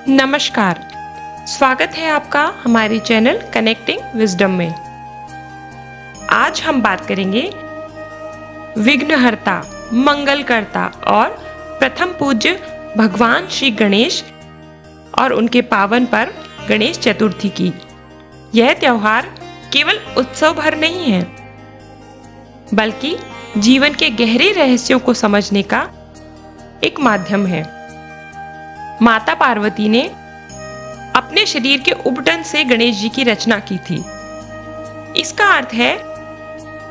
नमस्कार, स्वागत है आपका हमारे चैनल कनेक्टिंग विजडम में। आज हम बात करेंगे विघ्नहर्ता, मंगलकर्ता और प्रथम पूज्य भगवान श्री गणेश और उनके पावन पर्व गणेश चतुर्थी की। यह त्योहार केवल उत्सव भर नहीं है, बल्कि जीवन के गहरे रहस्यों को समझने का एक माध्यम है। माता पार्वती ने अपने शरीर के उबटन से गणेश जी की रचना की थी। इसका अर्थ है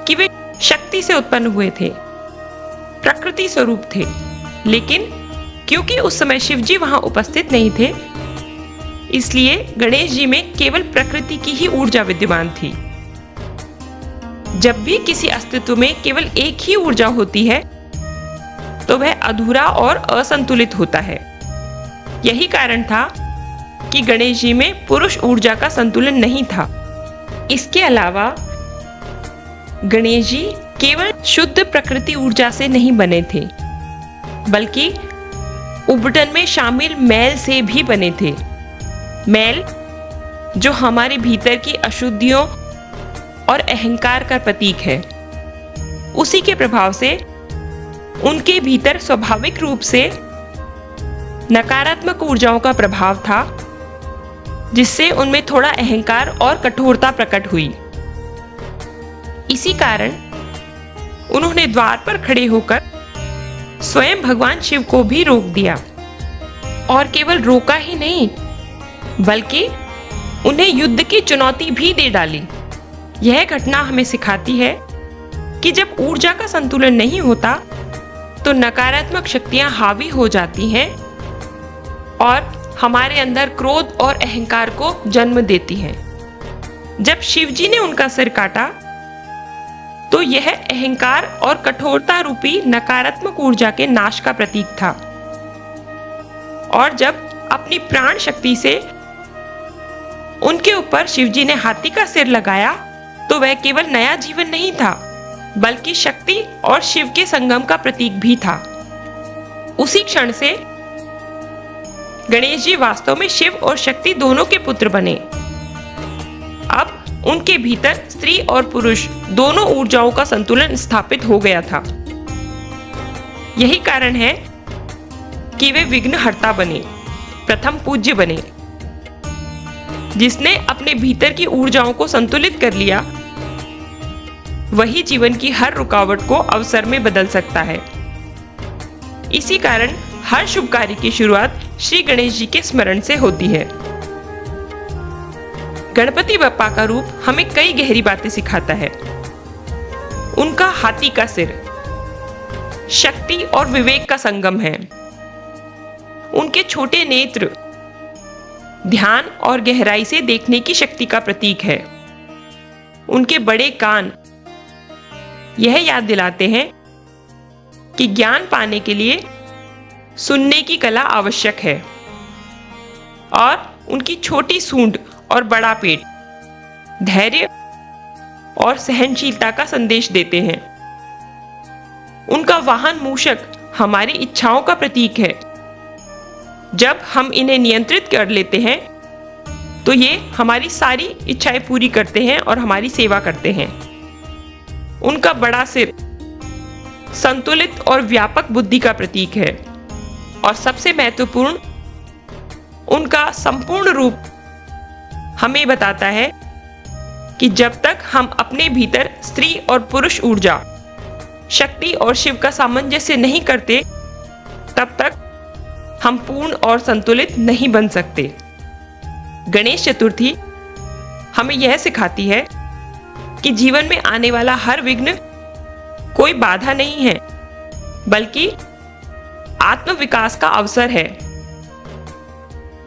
कि वे शक्ति से उत्पन्न हुए थे, प्रकृति स्वरूप थे। लेकिन क्योंकि उस समय शिव जी वहां उपस्थित नहीं थे, इसलिए गणेश जी में केवल प्रकृति की ही ऊर्जा विद्यमान थी। जब भी किसी अस्तित्व में केवल एक ही ऊर्जा होती है, तो वह अधूरा और असंतुलित होता है। यही कारण था कि गणेश जी में पुरुष ऊर्जा का संतुलन नहीं था। इसके अलावा गणेश जी केवल शुद्ध प्रकृति ऊर्जा से नहीं बने थे, बल्कि उबटन में शामिल मैल से भी बने थे। मैल जो हमारे भीतर की अशुद्धियों और अहंकार का प्रतीक है, उसी के प्रभाव से उनके भीतर स्वाभाविक रूप से नकारात्मक ऊर्जाओं का प्रभाव था, जिससे उनमें थोड़ा अहंकार और कठोरता प्रकट हुई। इसी कारण उन्होंने द्वार पर खड़े होकर स्वयं भगवान शिव को भी रोक दिया, और केवल रोका ही नहीं, बल्कि उन्हें युद्ध की चुनौती भी दे डाली। यह घटना हमें सिखाती है कि जब ऊर्जा का संतुलन नहीं होता, तो नकारात्मक शक्तियां हावी हो जाती हैं और हमारे अंदर क्रोध और अहंकार को जन्म देती हैं। जब शिव जी ने उनका सिर काटा, तो यह अहंकार और कठोरता रूपी नकारात्मक ऊर्जा के नाश का प्रतीक था। और जब अपनी प्राण शक्ति से उनके ऊपर शिव जी ने हाथी का सिर लगाया, तो वह केवल नया जीवन नहीं था, बल्कि शक्ति और शिव के संगम का प्रतीक भी था। उसी क्षण से गणेश जी वास्तव में शिव और शक्ति दोनों के पुत्र बने। अब उनके भीतर स्त्री और पुरुष दोनों ऊर्जाओं का संतुलन स्थापित हो गया था। यही कारण है कि वे विघ्नहर्ता बने, प्रथम पूज्य बने। जिसने अपने भीतर की ऊर्जाओं को संतुलित कर लिया, वही जीवन की हर रुकावट को अवसर में बदल सकता है। इसी कारण हर शुभ कार्य की शुरुआत श्री गणेश जी के स्मरण से होती है। गणपति बप्पा का रूप हमें कई गहरी बातें सिखाता है। उनका हाथी का सिर शक्ति और विवेक का संगम है। उनके छोटे नेत्र ध्यान और गहराई से देखने की शक्ति का प्रतीक है। उनके बड़े कान यह याद दिलाते हैं कि ज्ञान पाने के लिए सुनने की कला आवश्यक है। और उनकी छोटी सूंड और बड़ा पेट धैर्य और सहनशीलता का संदेश देते हैं। उनका वाहन मूषक हमारी इच्छाओं का प्रतीक है। जब हम इन्हें नियंत्रित कर लेते हैं, तो ये हमारी सारी इच्छाएं पूरी करते हैं और हमारी सेवा करते हैं। उनका बड़ा सिर संतुलित और व्यापक बुद्धि का प्रतीक है। और सबसे महत्वपूर्ण, उनका संपूर्ण रूप हमें बताता है कि जब तक हम अपने भीतर स्त्री और पुरुष ऊर्जा, शक्ति और शिव का सामंजस्य नहीं करते, तब तक हम पूर्ण और संतुलित नहीं बन सकते। गणेश चतुर्थी हमें यह सिखाती है कि जीवन में आने वाला हर विघ्न कोई बाधा नहीं है, बल्कि आत्म विकास का अवसर है।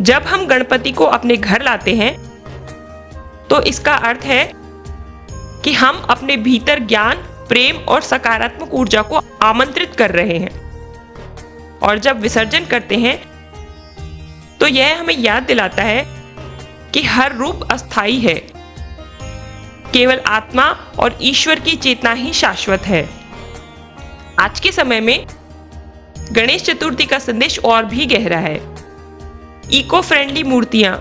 जब हम गणपति को अपने घर लाते हैं, तो इसका अर्थ है कि हम अपने भीतर ज्ञान, प्रेम और सकारात्मक ऊर्जा को आमंत्रित कर रहे हैं। और जब विसर्जन करते हैं, तो यह हमें याद दिलाता है कि हर रूप अस्थायी है। केवल आत्मा और ईश्वर की चेतना ही शाश्वत है। आज के समय में गणेश चतुर्थी का संदेश और भी गहरा है। इको फ्रेंडली मूर्तियां,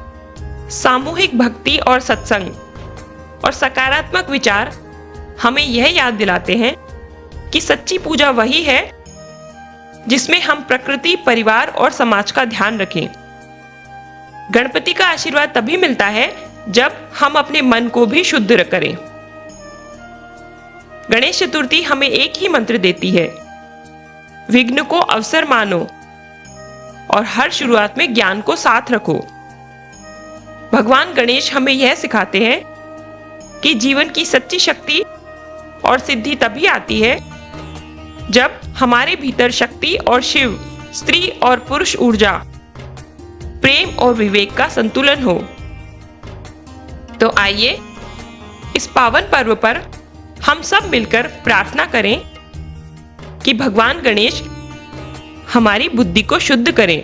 सामूहिक भक्ति और सत्संग और सकारात्मक विचार हमें यह याद दिलाते हैं कि सच्ची पूजा वही है जिसमें हम प्रकृति, परिवार और समाज का ध्यान रखें। गणपति का आशीर्वाद तभी मिलता है जब हम अपने मन को भी शुद्ध करें। गणेश चतुर्थी हमें एक ही मंत्र देती है, विघ्न को अवसर मानो और हर शुरुआत में ज्ञान को साथ रखो। भगवान गणेश हमें यह सिखाते हैं कि जीवन की सच्ची शक्ति और सिद्धि तभी आती है जब हमारे भीतर शक्ति और शिव, स्त्री और पुरुष ऊर्जा, प्रेम और विवेक का संतुलन हो। तो आइए इस पावन पर्व पर हम सब मिलकर प्रार्थना करें कि भगवान गणेश हमारी बुद्धि को शुद्ध करें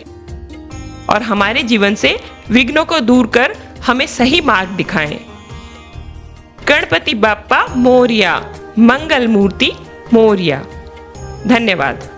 और हमारे जीवन से विघ्नों को दूर कर हमें सही मार्ग दिखाएं। गणपति बाप्पा मोरया, मंगल मूर्ति मोरया। धन्यवाद।